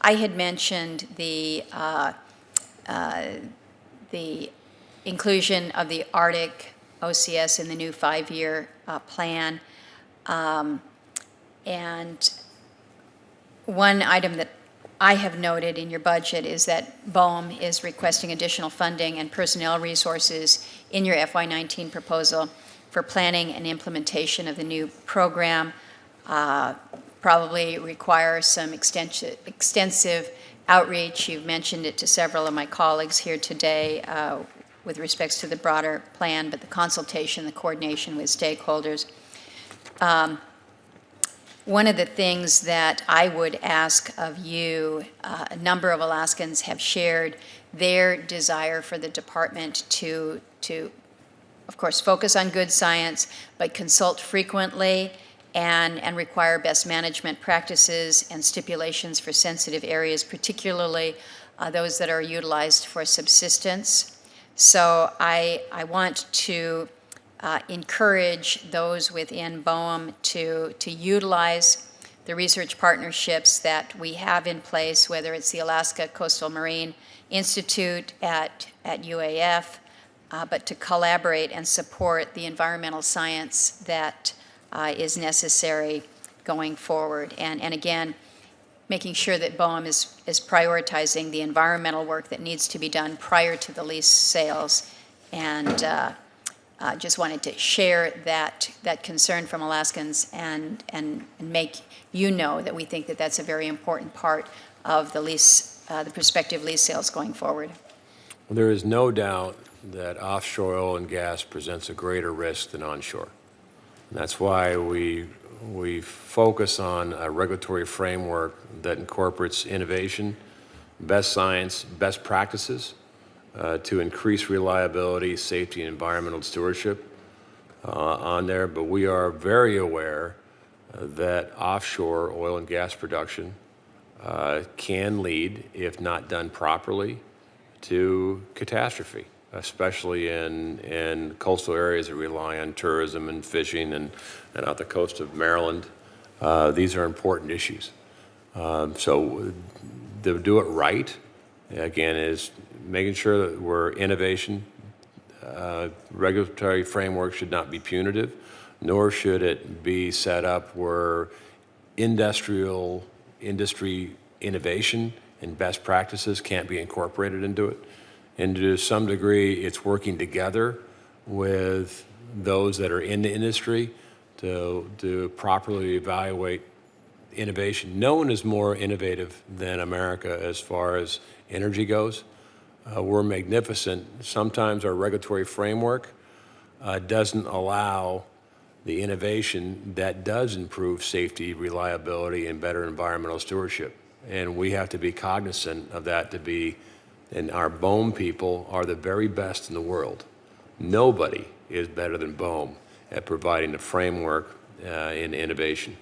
I had mentioned the inclusion of the Arctic OCS in the new 5-year plan. And one item that I have noted in your budget is that BOEM is requesting additional funding and personnel resources in your FY19 proposal for planning and implementation of the new program. Probably require some extensive outreach. You've mentioned it to several of my colleagues here today with respects to the broader plan, but the consultation, the coordination with stakeholders. One of the things that I would ask of you, a number of Alaskans have shared their desire for the department to of course, focus on good science, but consult frequently and require best management practices and stipulations for sensitive areas, particularly those that are utilized for subsistence. So I want to encourage those within BOEM to utilize the research partnerships that we have in place, whether it's the Alaska Coastal Marine Institute at UAF, but to collaborate and support the environmental science that is necessary going forward. And again, making sure that BOEM is prioritizing the environmental work that needs to be done prior to the lease sales. And just wanted to share that concern from Alaskans and make you know that we think that that's a very important part of the lease, the prospective lease sales going forward. Well, there is no doubt that offshore oil and gas presents a greater risk than onshore. And that's why we focus on a regulatory framework that incorporates innovation, best science, best practices to increase reliability, safety, and environmental stewardship on there. But we are very aware that offshore oil and gas production can lead, if not done properly, to catastrophe, especially in coastal areas that rely on tourism and fishing and out the coast of Maryland. These are important issues. So to do it right, again, is making sure that we're innovation. Regulatory framework should not be punitive, nor should it be set up where industry innovation and best practices can't be incorporated into it. And to some degree, it's working together with those that are in the industry to properly evaluate innovation. No one is more innovative than America as far as energy goes. We're magnificent. Sometimes our regulatory framework doesn't allow the innovation that does improve safety, reliability, and better environmental stewardship. And we have to be cognizant of that and our BOEM people are the very best in the world. Nobody is better than BOEM at providing the framework in innovation.